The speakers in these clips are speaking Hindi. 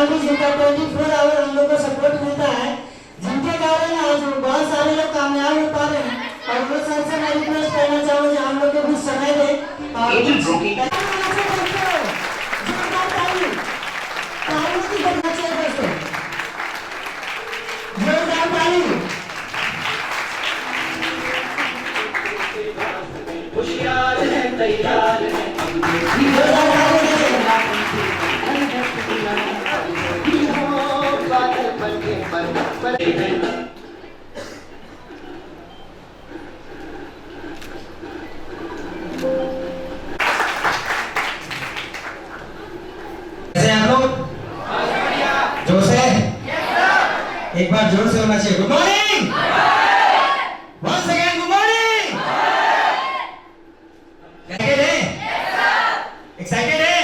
टेक्नोलॉजी जिनका 24 आवर हम लोग को सपोर्ट मिलता है, जिनके कारण आज बहुत सारे लोग कामयाब हो पा रहे हैं। और वो सर से मैं रिक्वेस्ट करना चाहूँगी हम लोग को कुछ समय दे एक बार जोर से होना चाहिए। Good morning, once again good morning. Excited है? एक्साइटेड है?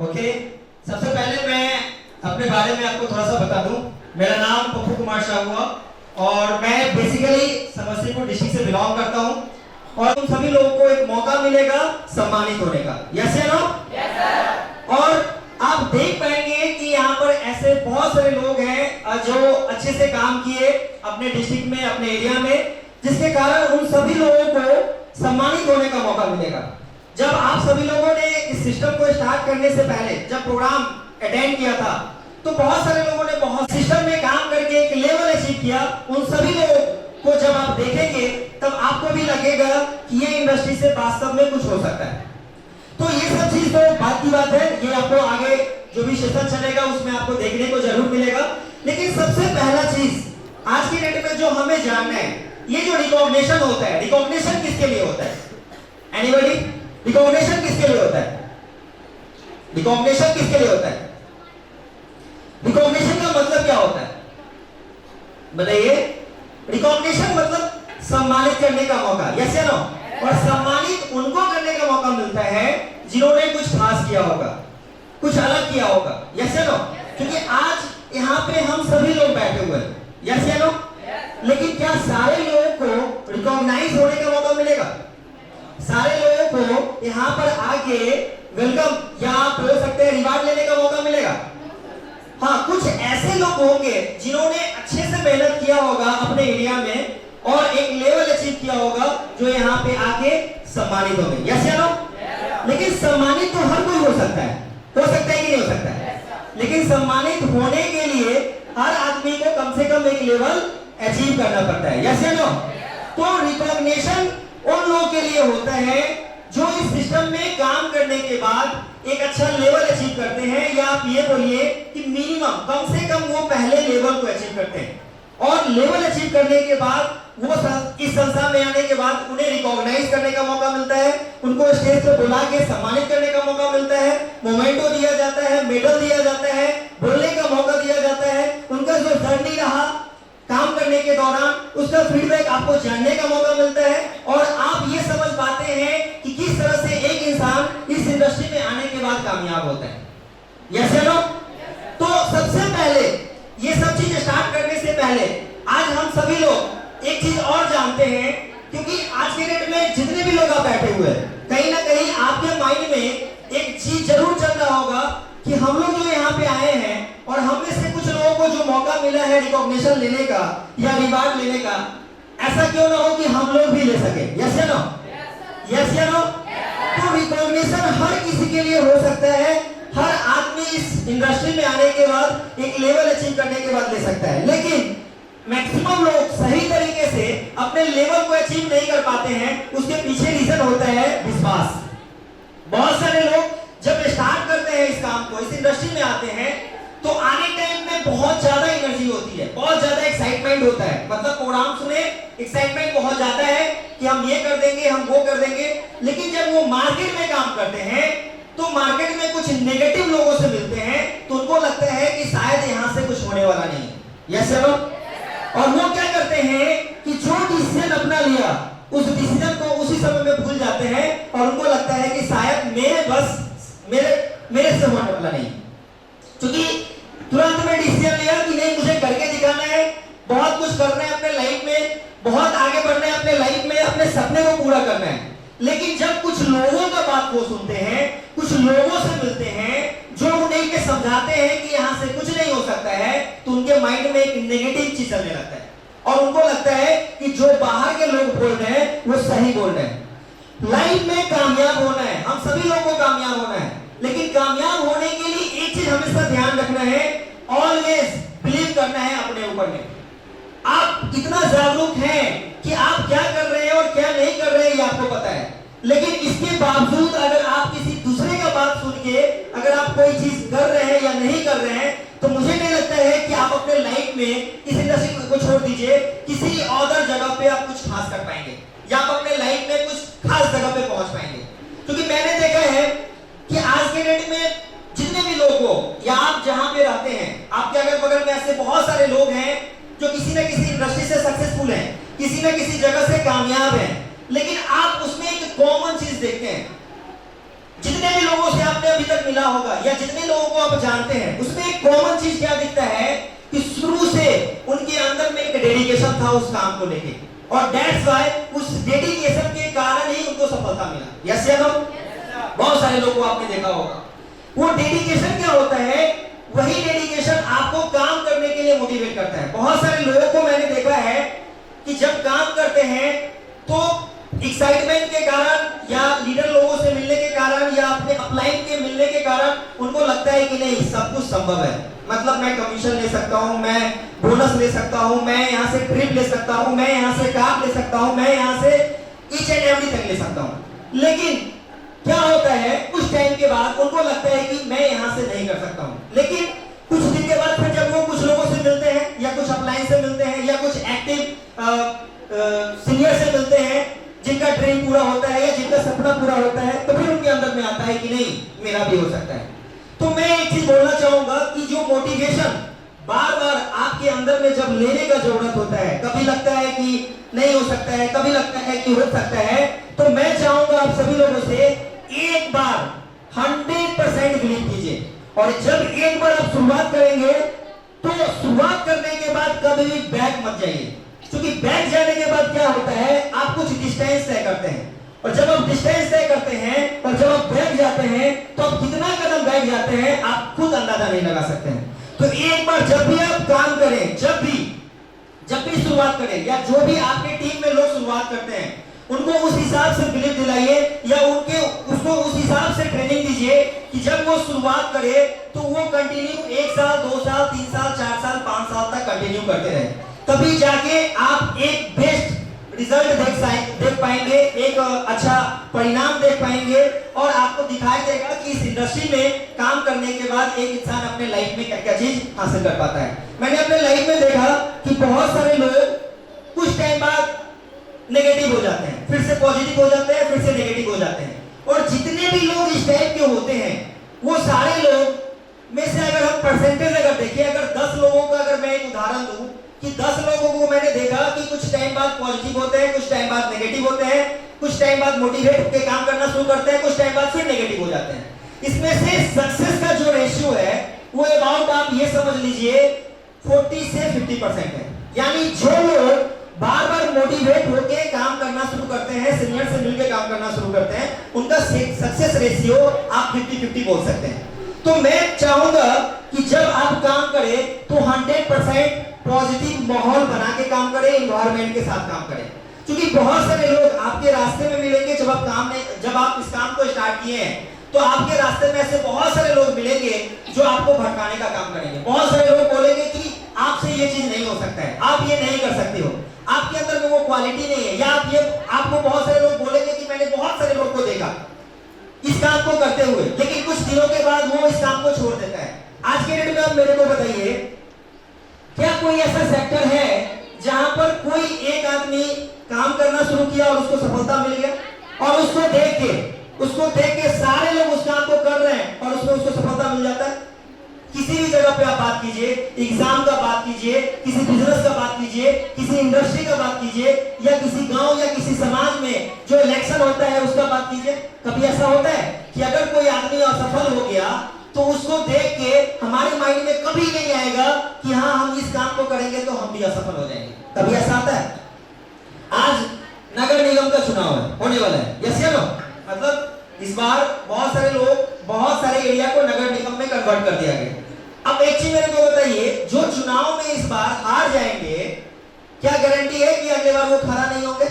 ओके, सबसे पहले मैं अपने बारे में आपको थोड़ा सा बता दूं। मेरा नाम पप्पू कुमार शाह हुआ और मैं बेसिकली समस्तीपुर डिस्ट्रिक्ट से बिलोंग करता हूं और उन सभी लोगों को एक मौका मिलेगा सम्मानित होने का। यस या नो? Yes sir. और आप देख पाएंगे कि यहाँ पर ऐसे बहुत सारे लोग हैं जो अच्छे से काम किए अपने डिस्ट्रिक्ट में, अपने एरिया में, जिसके कारण उन सभी लोगों को सम्मानित होने का मौका मिलेगा। जब आप सभी लोगों ने इस सिस्टम को स्टार्ट करने से पहले जब प्रोग्राम अटेंड किया था तो बहुत सारे लोगों ने बहुत सिस्टम में काम करके एक लेवल अचीव किया। उन सभी लोगों को जब आप देखेंगे तब आपको भी लगेगा कि ये इंडस्ट्री से वास्तव में कुछ हो सकता है। तो ये सब चीज तो बात की बात है, ये आपको आगे जो भी सेशन चलेगा उसमें आपको देखने को जरूर मिलेगा। लेकिन सबसे पहला चीज आज की डेट में जो हमें जानना है, ये जो रिकॉग्निशन होता है, रिकॉग्निशन किसके लिए होता है? एनीबॉडी? रिकॉग्निशन किसके लिए होता है? रिकॉग्निशन किसके लिए होता है? रिकॉग्निशन का मतलब क्या होता है बताइए? रिकॉग्निशन मतलब सम्मानित करने का मौका। यस या नो? और सम्मानित उनको करने का मौका मिलता है जिन्होंने कुछ खास किया होगा, कुछ अलग किया होगा। यस या नो? क्योंकि आज यहाँ पे हम सभी लोग बैठे हुए हैं। यस या नो? लेकिन क्या सारे लोगों को रिकॉग्नाइज होने का मौका मिलेगा? सारे लोगों को यहाँ पर आके वेलकम या आप बोल सकते हैं रिवार्ड लेने का मौका मिलेगा? हाँ, कुछ ऐसे लोग होंगे जिन्होंने अच्छे से मेहनत किया होगा अपने एरिया में और एक लेवल अचीव किया होगा जो यहाँ पे आके सम्मानित होंगे। यस या नो? लेकिन सम्मानित तो हर कोई हो सकता है कि नहीं हो सकता है? लेकिन सम्मानित होने के लिए हर आदमी को कम से कम एक लेवल अचीव करना पड़ता है। यस या नो? तो रिकॉग्निशन उन लोगों के लिए होता है जो इस सिस्टम में काम करने के बाद एक अच्छा लेवल अचीव करते हैं, या आप ये बोलिए कि मिनिमम कम से कम वो पहले लेवल को अचीव करते हैं। और लेवल अचीव करने के बाद वो इस संस्था में आने के बाद उन्हें रिकॉग्नाइज करने का मौका मिलता है, उनको स्टेज पे बुला के सम्मानित करने का मौका मिलता है, मोमेंटो दिया जाता है, मेडल दिया जाता है, बोलने का मौका दिया जाता है, उनका जो जर्नी रहा काम करने के दौरान उसका फीडबैक आपको जानने का मौका मिलता है और आप ये समझ पाते हैं कि किस तरह से एक इंसान इस इंडस्ट्री में आने के बाद कामयाब होता है। यस या नो? तो सबसे पहले ये सब चीज स्टार्ट करने से पहले आज हम सभी लोग एक चीज और जानते हैं, क्योंकि आज के डेट में जितने भी लोग आप बैठे हुए हैं कहीं ना कहीं आपके माइंड में एक चीज जरूर चल रहा होगा कि हम लोग जो यहाँ पे आए हैं और हम में से कुछ लोगों को जो मौका मिला है रिकॉग्निशन लेने का या रिवार्ड लेने का, ऐसा क्यों ना हो कि हम लोग भी ले सके। यस या नो? यस या नो? तो रिकॉग्निशन हर किसी के लिए हो सकता है, हर आदमी इस इंडस्ट्री में आने के बाद एक लेवल अचीव करने के बाद ले सकता है। लेकिन मैक्सिमम लोग सही तरीके से अपने लेवल को अचीव नहीं कर पाते हैं, उसके पीछे रीजन होता है विश्वास। बहुत सारे लोग जब स्टार्ट करते हैं इस काम को, इस इंडस्ट्री में आते हैं, तो आने टाइम में बहुत ज्यादा एनर्जी होती है, बहुत ज्यादा एक्साइटमेंट होता है। मतलब प्रोग्राम सुने एक्साइटमेंट बहुत ज्यादा है कि हम ये कर देंगे, हम वो कर देंगे। लेकिन जब वो मार्केट में काम करते हैं तो मार्केट में कुछ नेगेटिव लोगों से मिलते हैं तो उनको लगता है कि शायद यहाँ से कुछ होने वाला नहीं है। यस या नो? और वो क्या करते हैं कि जो डिसीजन अपना लिया उस डिसीजन को उसी समय में भूल जाते हैं और उनको लगता है कि शायद मेरे से होने वाला नहीं, क्योंकि तुरंत में डिसीजन लिया कि नहीं मुझे करके दिखाना है, बहुत कुछ करना है अपने लाइफ में, बहुत आगे बढ़ना है अपने लाइफ में, अपने सपने को पूरा करना है। लेकिन जब कुछ लोगों का बात वो सुनते हैं कुछ लोगों से मिलते हैं जो उन्हें के समझाते हैं कि यहाँ से कुछ नहीं हो सकता है, तो उनके माइंड में एक नेगेटिव चीज चलने लगता है और उनको लगता है कि जो बाहर के लोग बोल रहे हैं वो सही बोल रहे हैं। लाइफ में कामयाब होना है, हम सभी लोगों को कामयाब होना है, लेकिन कामयाब होने के लिए एक चीज हमेशा ध्यान रखना है, ऑलवेज बिलीव करना है अपने ऊपर में। आप इतना जागरूक हैं कि आप क्या कर रहे हैं और क्या नहीं कर रहे हैं ये आपको पता है, लेकिन इसके बावजूद अगर आप किसी दूसरे का बात सुन के अगर आप कोई चीज कर रहे हैं या नहीं कर रहे हैं, तो मुझे नहीं लगता है कि आप अपने लाइफ में इस इंडस्ट्री को छोड़ दीजिए, किसी अदर जगह पे आप कुछ खास कर पाएंगे या आप अपने लाइफ में कुछ खास जगह पे पहुंच पाएंगे। क्योंकि मैंने देखा है कि आज के डेट में जितने भी लोग हो या आप जहां पे रहते हैं, आपके अगल बगल में ऐसे बहुत सारे लोग हैं जो किसी न किसी इंडस्ट्री से सक्सेसफुल हैं, किसी न किसी जगह से कामयाब हैं, लेकिन आप उसमें एक कॉमन चीज देखते हैं। जितने भी लोगों से आपने अभी तक मिला होगा या जितने लोगों को आप जानते हैं, उसमें एक कॉमन चीज क्या दिखता है कि शुरू से उनके अंदर में एक डेडिकेशन था उस काम को लेके, और दैट्स व्हाई उस डेडिकेशन के कारण ही उनको सफलता मिला। यस या नो? बहुत सारे लोगों को आपने देखा होगा। वो डेडिकेशन क्या होता है? वही डेडिकेशन आपको काम करने के लिए मोटिवेट करता है। बहुत सारे लोगों को मैंने देखा है कि जब काम करते हैं तो एक्साइटमेंट के कारण या लीडर लोगों से मिलने के कारण या अपने अपलाइन के मिलने के कारण उनको लगता है कि नहीं सब कुछ संभव है, मतलब मैं कमीशन ले सकता हूं, मैं बोनस ले सकता हूं, मैं यहां से ट्रिप ले सकता हूं, मैं यहां से कार ले सकता हूं, मैं यहां से ईच एंड एवरीथिंग ले सकता हूं। लेकिन क्या होता है, कुछ टाइम के बाद उनको लगता है कि मैं यहां से नहीं कर सकता हूं। लेकिन कुछ दिन के बाद फिर जब वो कुछ लोगों से मिलते हैं या कुछ अपलाइन से मिलते हैं या कुछ एक्टिव सीनियर से मिलते हैं जिनका ड्रीम पूरा होता है या जिनका सपना पूरा होता है, तो फिर उनके अंदर में आता है कि नहीं मेरा भी हो सकता है। तो मैं एक चीज बोलना चाहूंगा कि जो मोटिवेशन बार बार आपके अंदर में जब लेने का जरूरत होता है, कभी लगता है कि नहीं हो सकता है, कभी लगता है कि हो सकता है, तो मैं चाहूंगा आप सभी लोगों से एक बार 100% बिलीव कीजिए, और जब एक बार आप शुरुआत करेंगे तो शुरुआत करने के बाद कभी भी बैक मत जाइए, क्योंकि बैक जाने के बाद क्या होता है, आप कुछ डिस्टेंस तय करते हैं, और जब आप डिस्टेंस तय करते हैं और जब आप बैक जाते हैं तो आप कितना कदम बैक जाते हैं आप खुद अंदाजा नहीं लगा सकते हैं। तो एक बार जब भी आप काम करें, जब भी शुरुआत करें, या जो भी आपके टीम में लोग शुरुआत करते हैं उनको उस हिसाब से बिलीव दिलाइए या उसको उस हिसाब से ट्रेनिंग दीजिए कि जब वो शुरुआत करे तो वो कंटिन्यू 1 साल 2 साल 3 साल 4 साल 5 साल तक कंटिन्यू करते रहे, तभी जाके आप एक बेस्ट रिजल्ट देख पाएंगे, एक अच्छा परिणाम देख पाएंगे, और आपको दिखाई देगा कि इस इंडस्ट्री में काम करने के बाद एक इंसान अपने लाइफ में क्या क्या चीज हासिल कर पाता है। मैंने अपने लाइफ में देखा कि बहुत सारे लोग कुछ टाइम बाद नेगेटिव हो जाते हैं, फिर से पॉजिटिव हो जाते हैं, फिर से नेगेटिव हो जाते हैं, और जितने भी लोग इस टाइप के होते हैं वो सारे लोग में से अगर हम परसेंटेज अगर देखें, अगर 10 लोगों का अगर मैं एक उदाहरण दूं कि 10 लोगों को मैंने देखा कि कुछ टाइम बाद पॉजिटिव होते हैं, कुछ टाइम बाद नेगेटिव होते हैं, कुछ टाइम बाद मोटिवेट होकर काम करना शुरू करते हैं, कुछ टाइम बाद फिर नेगेटिव हो जाते हैं। इसमें से सक्सेस का जो रेशियो है वो अबाउट आप ये समझ लीजिए 40 से 50% है। यानी जो लोग बार बार मोटिवेट होकर काम करना शुरू करते हैं, सीनियर से मिलकर काम करना शुरू करते हैं, उनका सक्सेस रेशियो आप 50-50 बोल सकते हैं। तो मैं चाहूंगा कि जब आप काम करें तो 100% पॉजिटिव माहौल बना के काम करें, एनवायरनमेंट के साथ काम करें, क्योंकि बहुत सारे लोग आपके रास्ते में मिलेंगे। जब आप इस काम को स्टार्ट किए हैं तो आपके रास्ते में ऐसे बहुत सारे लोग मिलेंगे जो आपको भटकाने का काम करेंगे। बहुत सारे लोग बोलेंगे कि आपसे ये चीज नहीं हो सकता है, आप ये नहीं कर सकते हो, आपके अंदर में वो क्वालिटी नहीं है, या आपको बहुत सारे लोग बोलेंगे कि मैंने बहुत सारे लोग को देखा इस काम को करते हुए, लेकिन कुछ दिनों के बाद वो इस काम को छोड़ देता है। आज के डेट में आप मेरे को बताइए, क्या कोई ऐसा सेक्टर है जहां पर कोई एक आदमी काम करना शुरू किया और उसको सफलता मिल गया, और उसको देख के सारे लोग उस काम को कर रहे हैं और उसमें उसको सफलता मिल जाता है? किसी भी जगह पे आप बात कीजिए, एग्जाम का बात कीजिए, किसी बिजनेस का बात कीजिए, किसी इंडस्ट्री का बात कीजिए, या किसी गांव या किसी समाज में जो इलेक्शन होता है उसका बात कीजिए, कभी ऐसा होता है कि अगर कोई आदमी असफल हो गया तो उसको देख के हमारे माइंड में कभी नहीं आएगा कि हाँ हम इस काम को करेंगे तो हम भी असफल हो जाएंगे? कभी ऐसा आता है? आज नगर निगम का चुनाव है, होने वाला है, यस या नो? मतलब इस बार बहुत सारे लोग बहुत सारे एरिया को नगर निगम में कन्वर्ट कर दिया गया। अब एक चीज मेरे को बताइए, जो चुनाव में इस बार हार जाएंगे, क्या गारंटी है कि अगले बार वो खड़ा नहीं होंगे?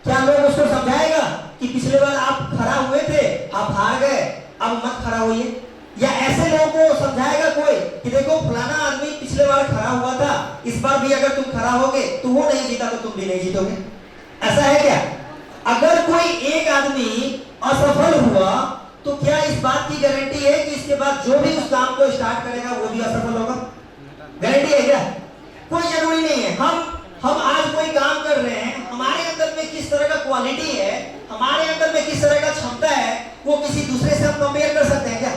क्या लोग उसको समझाएगा कि पिछले बार आप खड़ा हुए थे, आप हार गए, अब मत खड़ा होइए? या ऐसे लोगों को समझाएगा कोई कि देखो फलाना आदमी पिछले बार खड़ा हुआ था, इस बार भी अगर तुम खड़ा होगे तो वो नहीं जीता तो तुम भी नहीं जीतोगे? ऐसा है क्या? अगर कोई एक आदमी असफल हुआ तो क्या इस बात की गारंटी है कि इसके बाद जो भी उस काम को स्टार्ट करेगा वो भी असफल होगा? गारंटी है क्या? कोई जरूरी नहीं है। हम आज कोई काम कर रहे हैं, हमारे अंदर में किस तरह का क्वालिटी है, हमारे अंदर में किस तरह का क्षमता है, वो किसी दूसरे से हम कंपेयर कर सकते हैं क्या?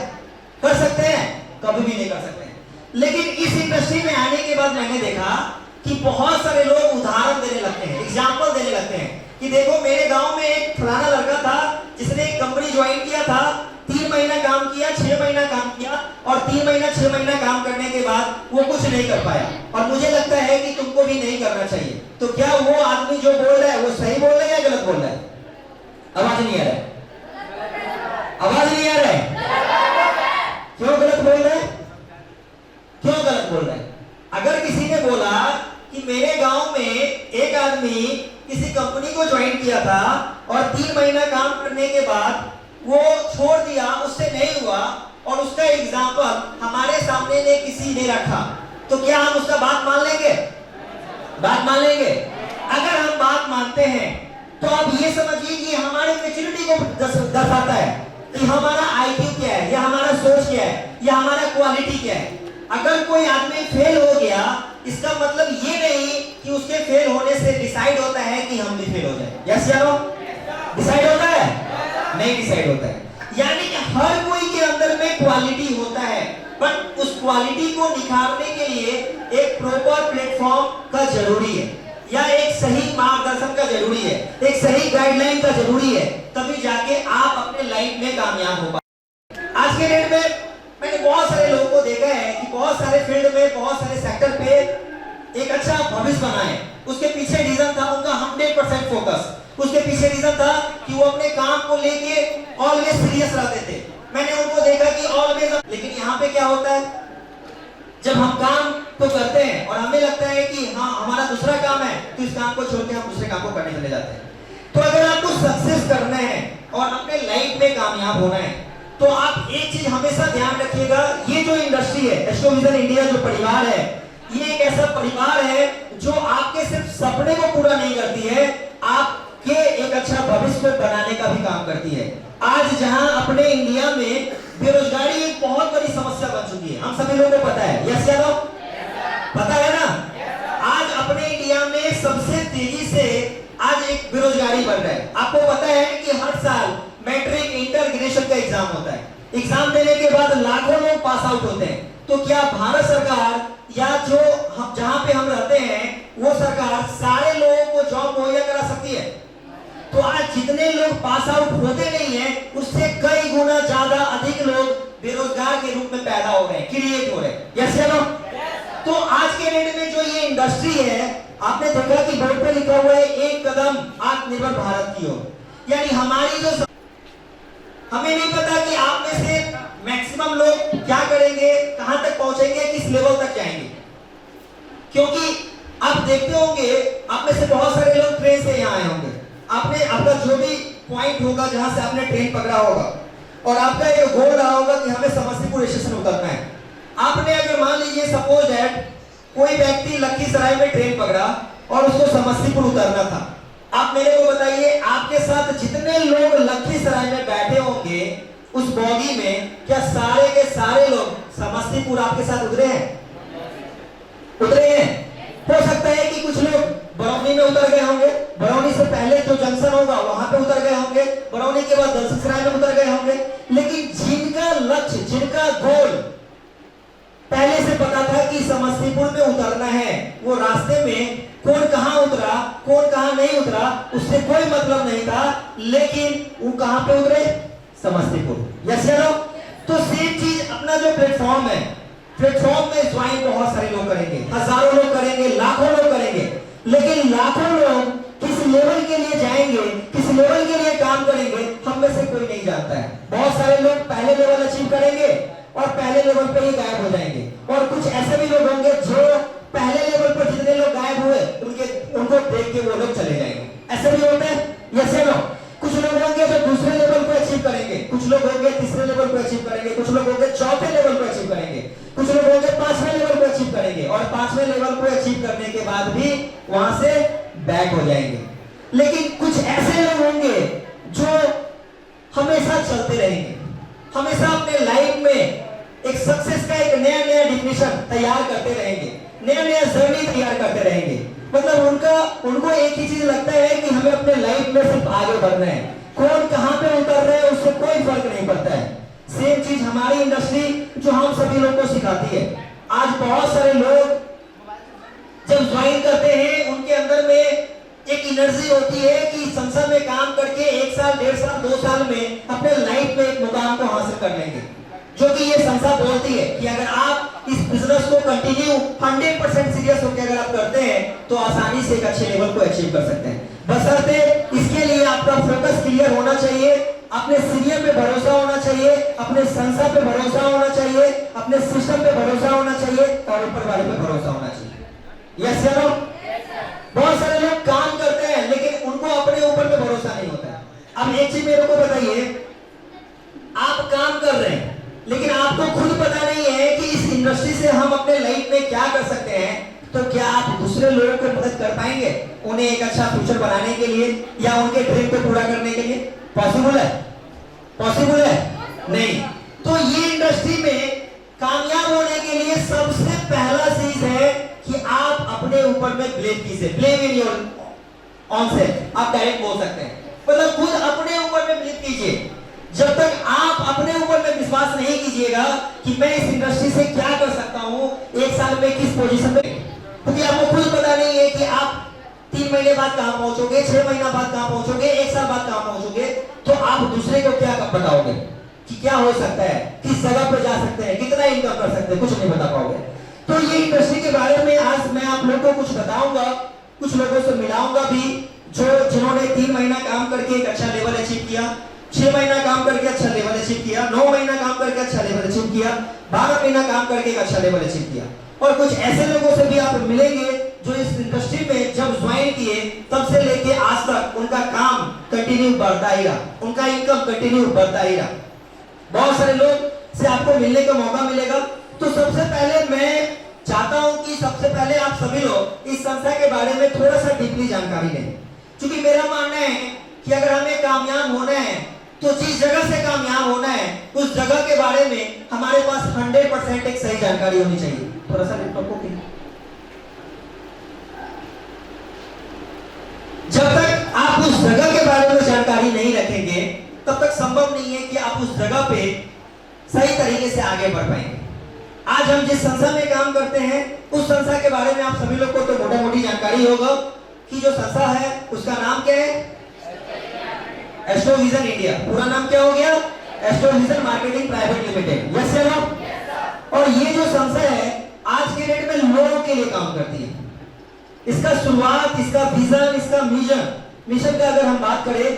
कर सकते हैं? कभी भी नहीं कर सकते हैं। लेकिन इस इंडस्ट्री में आने के बाद मैंने देखा कि बहुत सारे लोग उदाहरण देने लगते हैं, एग्जाम्पल देने लगते हैं कि देखो मेरे गांव में एक फलाना लड़का था जिसने एक कंपनी ज्वाइन किया था, 3 महीना काम किया, 6 महीना काम किया और 3 महीना 6 महीना काम करने के बाद वो कुछ नहीं कर पाया, और मुझे लगता है कि तुमको भी नहीं करना चाहिए। तो क्या वो आदमी जो बोल रहा है वो सही बोल रहा है या गलत बोल रहा है? आवाज नहीं आ रहा है, आवाज नहीं आ रहा है। क्यों गलत बोल रहे हैं? क्यों गलत बोल रहे हैं? अगर किसी ने बोला कि मेरे गांव में एक आदमी किसी कंपनी को ज्वाइन किया था और 3 महीना काम करने के बाद वो छोड़ दिया, उससे नहीं हुआ, और उसका एग्जाम्पल हमारे सामने ने किसी ने रखा, तो क्या हम उसका बात मान लेंगे? बात मान लेंगे? अगर हम बात मानते हैं तो आप ये समझिए कि हमारे मैच्योरिटी को दर्शाता है कि हमारा आईक्यू क्या है, या हमारा सोच क्या है, या हमारा क्वालिटी क्या है। अगर कोई आदमी फेल हो गया, इसका मतलब ये नहीं कि उसके फेल होने से डिसाइड होता है कि हम भी फेल हो जाए। यस या नो? डिसाइड होता है? नहीं डिसाइड होता है। यानी कि हर कोई के अंदर में क्वालिटी होता है, बट उस क्वालिटी को निखारने के लिए एक प्रॉपर प्लेटफॉर्म का जरूरी है, या एक सही मार्गदर्शन का जरूरी है, एक सही गाइडलाइन का जरूरी है, तभी जाके आप अपने लाइफ में कामयाब हो पाए। आज के डेट में मैंने बहुत सारे लोगों को देखा है कि बहुत सारे फील्ड में, बहुत सारे सेक्टर पे एक अच्छा भविष्य बनाए, उसके पीछे रीजन था उनका 100% फोकस। उसके पीछे रीजन था कि वो अपने काम को लेके ऑलवेज सीरियस रहते थे। मैंने उनको देखा कि ऑलवेज, लेकिन यहाँ पे क्या होता है, जब हम काम तो करते हैं और हमें लगता है कि हाँ हमारा दूसरा काम है, तो इस काम को छोड़ के हम दूसरे काम को करने चले जाते हैं। तो अगर आपको सक्सेस करना है और अपने लाइफ में कामयाब होना है, तो आप एक चीज हमेशा ध्यान रखिएगा, ये जो इंडस्ट्री है, एस्ट्रोविजन इंडिया जो परिवार है, ये एक ऐसा परिवार है जो आपके सिर्फ सपने को पूरा नहीं करती है, आपके एक अच्छा भविष्य को बनाने का भी काम करती है। आज जहां अपने इंडिया में बेरोजगारी एक बहुत बड़ी समस्या बन चुकी है, हम सभी लोगों को पता है। यस या नो? पता है ना? आज अपने इंडिया में सबसे तेजी से आज एक बेरोजगारी बढ़ रहा है। आपको पता है कि हर साल मैट्रिक, इंटर, ग्रेजुएशन का एग्जाम होता है। एग्जाम देने के बाद लाखों लोग पास आउट होते हैं। तो क्या भारत सरकार या जो हम जहां पे हम रहते हैं वो सरकार सारे लोगों को जॉब मुहैया करा सकती है? तो आज जितने लोग पास आउट होते नहीं है, उससे कई गुना ज्यादा अधिक लोग बेरोजगार के रूप में पैदा हो रहे हैं, क्रिएट हो रहे हैं। यस या नो? तो आज के डेट में जो ये इंडस्ट्री है, आपने देखा कि बोर्ड पे लिखा हुआ है एक कदम आत्मनिर्भर भारत की ओर, यानी हमारी जो, हमें नहीं पता कि आप में से मैक्सिमम लोग क्या करेंगे, कहां तक पहुंचेंगे, किस लेवल तक जाएंगे। क्योंकि आप देखते होंगे, आप में से बहुत सारे लोग ट्रेन से यहाँ आए होंगे, आपने आपका जो भी पॉइंट होगा जहां से आपने ट्रेन पकड़ा होगा, और आपका एक गोल रहा होगा कि हमें समस्तीपुर स्टेशन उतरना है। आपने अगर मान लीजिए सपोज दैट कोई व्यक्ति लखीसराय में ट्रेन पकड़ा और उसको समस्तीपुर उतरना था, आप मेरे को बताइए आपके साथ जितने लोग लखीसराय में बैठे होंगे उस बॉगी में, क्या सारे के सारे लोग समस्तीपुर आपके साथ उतरे हैं? उतरे हैं? हो सकता है कि कुछ लोग बरौनी में उतर गए होंगे, बरौनी से पहले जो जंक्शन होगा वहां पे उतर गए होंगे, बरौनी के बाद दलसिंहसराय में उतर गए होंगे। लेकिन जिनका लक्ष्य, जिनका गोल पहले से पता था कि समस्तीपुर में उतरना है, वो रास्ते में कौन कहां उतरा, कौन कहां नहीं उतरा, उससे कोई मतलब नहीं था, लेकिन वो कहां पे उतरे? समस्तीपुर। यस या नो? तो सेम चीज अपना जो प्लेटफॉर्म है, प्लेटफॉर्म में ज्वाइन बहुत सारे लोग करेंगे, हजारों लोग करेंगे, लाखों लोग करेंगे, लेकिन लाखों लोग किस लेवल के लिए जाएंगे, किस लेवल के लिए काम करेंगे, हम में से कोई नहीं जानता है। बहुत सारे लोग पहले लेवल अचीव करेंगे और पहले लेवल पे ही गायब हो जाएंगे, और कुछ ऐसे भी लोग होंगे जो पहले लेवल पर जितने लोग गायब हुए उनको देख के वो लोग चले जाएंगे। ऐसे भी होते हैं, यस या नो? कुछ लोग होंगे जो दूसरे लेवल को अचीव करेंगे, कुछ लोग होंगे तीसरे लेवल को अचीव करेंगे, कुछ लोग होंगे चौथे लेवल को अचीव करेंगे, कुछ लोग होंगे पांचवें लेवल को अचीव करेंगे, और पांचवें लेवल को अचीव करने के बाद भी वहां से बैक हो जाएंगे। लेकिन कुछ ऐसे लोग होंगे जो हमेशा चलते रहेंगे, हमेशा अपने लाइफ में एक सक्सेस का एक नया नया डिफिनेशन तैयार करते रहेंगे, नया नया जर्नी तैयार करते रहेंगे। मतलब उनको एक ही चीज लगता है कि हमें अपने लाइफ में सिर्फ आगे बढ़ना है, कौन कहां पे उतर रहे हैं उससे कोई फर्क नहीं पड़ता है। सेम चीज हमारी इंडस्ट्री जो हम सभी लोग को सिखाती है। आज बहुत सारे लोग जब ज्वाइन करते हैं उनके अंदर में एक एनर्जी होती है कि संसार में काम करके 1 साल 1.5 साल 2 साल में अपने लाइफ में एक मुकाम को हासिल कर लेंगे, जो कि ये संस्था बोलती है कि अगर आप इस बिजनेस को कंटिन्यू 100% सीरियस होकर अगर आप करते हैं तो आसानी से एक अच्छे लेवल को अचीव कर सकते हैं। बशर्ते इसके लिए आपका फोकस क्लियर होना चाहिए, अपने सीनियर पे भरोसा होना चाहिए, अपने संस्था पे भरोसा होना चाहिए, अपने सिस्टम पे भरोसा होना चाहिए, और ऊपर वाले पे भरोसा होना चाहिए। यस या नो? बहुत सारे लोग काम करते हैं लेकिन उनको अपने ऊपर पे भरोसा नहीं होता है। अब एक चीज मेरे को बताइए, आप काम कर रहे हैं लेकिन आपको खुद पता नहीं है कि इस इंडस्ट्री से हम अपने लाइफ में क्या कर सकते हैं, तो क्या आप दूसरे लोगों को मदद कर पाएंगे उन्हें एक अच्छा फ्यूचर बनाने के लिए या उनके ड्रीम को पूरा करने के लिए? पॉसिबल है? पॉसिबल है? नहीं। तो ये इंडस्ट्री में कामयाब होने के लिए सबसे पहला चीज है कि आप अपने ऊपर में ब्लेम कीजिए, blame in your on self. आप डायरेक्ट बोल सकते हैं, मतलब खुद अपने ऊपर में ब्लेम कीजिए। जब तक आप अपने ऊपर में विश्वास नहीं कीजिएगा कि मैं इस इंडस्ट्री से क्या कर सकता हूं, 1 साल में किस पोजीशन में, क्योंकि आपको खुद पता नहीं है कि आप 3 महीने बाद कहां पहुंचोगे, 6 महीना बाद कहां पहुंचोगे, 1 साल बाद कहां पहुंचोगे, तो आप दूसरे को क्या बताओगे कि क्या हो सकता है, किस जगह पर जा सकते हैं, कितना इनकम कर सकते हैं, कुछ नहीं बता पाओगे। तो ये इंडस्ट्री के बारे में आज मैं आप लोगों को कुछ बताऊंगा, कुछ लोगों से मिलाऊंगा भी जिन्होंने 3 महीना काम करके एक अच्छा लेवल अचीव किया, 6 महीना काम करके अच्छा लेवल अचीव किया, 9 महीना काम करके अच्छा लेवल अचीव किया, 12 महीना काम करके एक अच्छा लेवल अचीव किया। और कुछ ऐसे लोगों से भी आप मिलेंगे जो इस इंडस्ट्री में जब ज्वाइन किए तब से लेके आज तक उनका काम कंटिन्यू बढ़ता ही रहा, उनका इनकम कंटिन्यू बढ़ता ही रहा। बहुत सारे लोग से आपको मिलने का मौका मिलेगा। तो सबसे पहले मैं चाहता हूं कि सबसे पहले आप सभी लोग इस संस्था के बारे में थोड़ा सा डीपली जानकारी लें, क्योंकि मेरा मानना है कि अगर हमें कामयाब होना है तो जिस जगह से कामयाब होना है उस जगह के बारे में हमारे पास 100% एक सही जानकारी होनी चाहिए। थोड़ा सा लैपटॉप को जब तक आप उस जगह के बारे में जानकारी नहीं रखेंगे तब तक संभव नहीं है कि आप उस जगह पे सही तरीके से आगे बढ़ पाएंगे। आज हम जिस संस्था में काम करते हैं उस संस्था के बारे में आप सभी लोग को तो मोटा मोटी जानकारी होगा कि जो संस्था है उसका नाम क्या है? एस्ट्रोविजन इंडिया। पूरा नाम क्या हो गया? एस्ट्रोविजन मार्केटिंग प्राइवेट लिमिटेड। यस या नो? और ये जो संस्था है आज के डेट में लोगों के लिए काम करती है। इसका शुरुआत, इसका विजन, इसका मिशन का अगर हम बात करें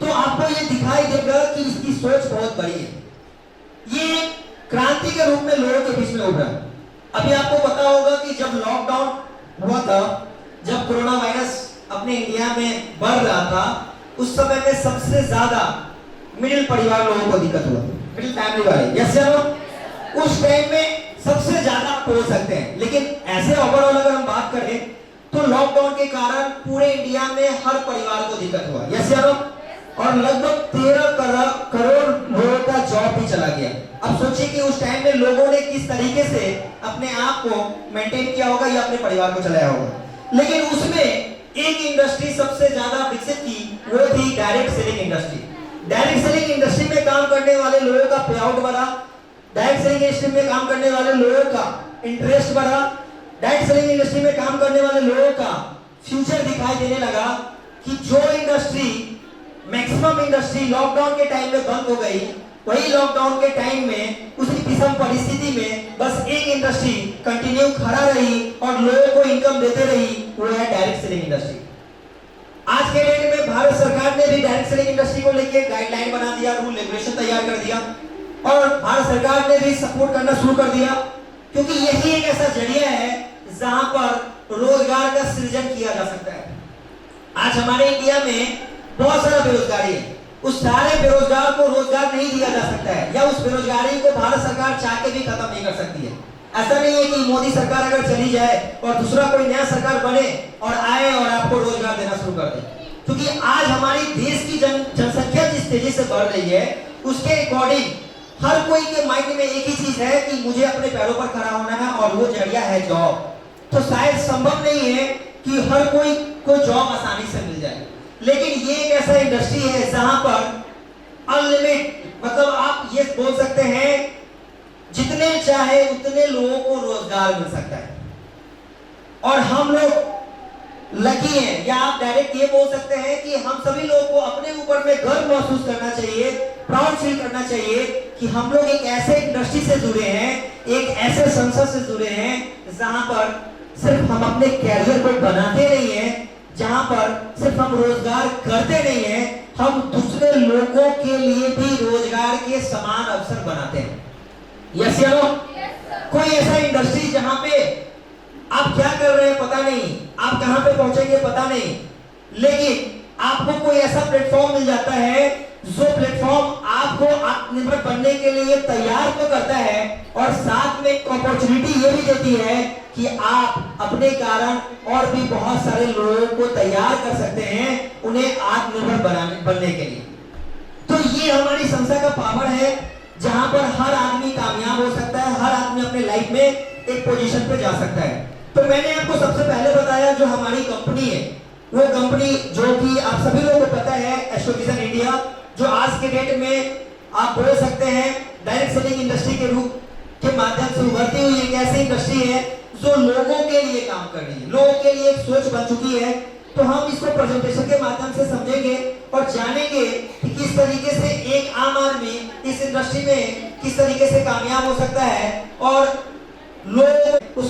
तो आपको ये दिखाई देगा कि इसकी सोच बहुत बड़ी है। ये क्रांति के रूप में लोगों के बीच में उभरा। अभी आपको पता होगा कि जब लॉकडाउन हुआ था, जब कोरोना वायरस अपने इंडिया में बढ़ रहा था, उस समय में सबसे ज्यादा मिडिल परिवार लोगों को दिक्कत हुआ, मिडिल फैमिली वाले। यस या नो? उस टाइम में सबसे ज्यादा बोल सकते हैं। लेकिन ऐसे ओवरऑल अगर हम बात करें तो लॉकडाउन के कारण पूरे इंडिया में हर परिवार को दिक्कत हुआ। यस या नो? और लगभग 13 करोड़ लोगों का जॉब भी चला गया। अब सोचिए कि उस टाइम में लोगों ने किस तरीके से अपने आप को मेंटेन किया होगा या अपने परिवार को चलाया होगा। लेकिन उसमें एक इंडस्ट्री सबसे ज्यादा विकसित की, वो थी direct selling industry. Direct selling industry में काम करने वाले लोगों का पे आउट बढ़ा, डायरेक्ट सेलिंग इंडस्ट्री में काम करने वाले लोगों का इंटरेस्ट बढ़ा, डायरेक्ट सेलिंग इंडस्ट्री में काम करने वाले लोगों का फ्यूचर दिखाई देने लगा कि जो इंडस्ट्री मैक्सिमम इंडस्ट्री लॉकडाउन के टाइम में बंद हो गई, वही लॉकडाउन के टाइम में उसी विषम परिस्थिति में बस एक इंडस्ट्री कंटिन्यू खड़ा रही और लोगों को इनकम देते रही, वो है डायरेक्ट सेलिंग इंडस्ट्री। आज के डेट में भारत सरकार ने भी डायरेक्ट सेलिंग इंडस्ट्री को लेके गाइडलाइन बना दिया, रूल रेगुलेशन तैयार कर दिया और भारत सरकार ने भी सपोर्ट करना शुरू कर दिया, क्योंकि यही एक ऐसा जरिया है जहां पर रोजगार का सृजन किया जा सकता है। आज हमारे इंडिया में बहुत सारा बेरोजगारी है, उस सारे बेरोजगार को रोजगार नहीं दिया जा सकता है, या उस बेरोजगारी को भारत सरकार चाह के भी खत्म नहीं कर सकती है। ऐसा नहीं है कि मोदी सरकार अगर चली जाए और दूसरा कोई नया सरकार बने और आए और आपको रोजगार देना शुरू कर दे, क्योंकि आज हमारी देश की जनसंख्या जिस तेजी से बढ़ रही है उसके अकॉर्डिंग हर कोई के माइंड में एक ही चीज है कि मुझे अपने पैरों पर खड़ा होना है और वो जरिया है जॉब। तो शायद संभव नहीं है कि हर कोई को जॉब आसानी से मिल जाए, लेकिन ये एक ऐसा इंडस्ट्री है जहां पर अनलिमिटेड, मतलब आप ये बोल सकते हैं जितने चाहे उतने लोगों को रोजगार मिल सकता है। और हम लोग लकी हैं, या आप डायरेक्ट ये बोल सकते हैं कि हम सभी लोगों को अपने ऊपर में गर्व महसूस करना चाहिए, प्राउड फील करना चाहिए कि हम लोग एक ऐसे इंडस्ट्री से जुड़े हैं, एक ऐसे संस्था से जुड़े हैं जहां पर सिर्फ हम अपने कैरियर को बनाते नहीं हैं, जहां पर सिर्फ हम रोजगार करते नहीं हैं, हम दूसरे लोगों के लिए भी रोजगार के समान अवसर बनाते हैं। यस या नो? कोई ऐसा इंडस्ट्री जहां पे आप क्या कर रहे हैं पता नहीं, आप कहां पे पहुंचेंगे पता नहीं, लेकिन आपको कोई ऐसा प्लेटफॉर्म मिल जाता है जो प्लेटफॉर्म आपको आत्मनिर्भर बनने के लिए तैयार तो करता है और साथ में एक अपॉर्चुनिटी ये भी देती है कि आप अपने कारण और भी बहुत सारे लोगों को तैयार कर सकते हैं उन्हें आत्मनिर्भर बनने के लिए। तो ये हमारी संस्था का पावर है जहां पर हर आदमी कामयाब हो सकता है, हर आदमी अपने लाइफ में एक पोजीशन पे जा सकता है। तो मैंने आपको सबसे पहले बताया जो हमारी कंपनी है, वो कंपनी जो कि आप सभी लोगों को पता है एस्ट्रोविजन इंडिया, जो आज के डेट में आप बोल सकते हैं डायरेक्ट सेलिंग इंडस्ट्री के रूप के माध्यम से उभरती हुई एक ऐसी इंडस्ट्री है जो लोगों के लिए काम कर रही है, लोगों के लिए एक सोच बन चुकी है। तो हम इसको प्रेजेंटेशन के माध्यम से समझेंगे और जानेंगे कि किस तरीके से एक आम आदमी इस इंडस्ट्री में किस तरीके से कामयाब हो सकता है और लोग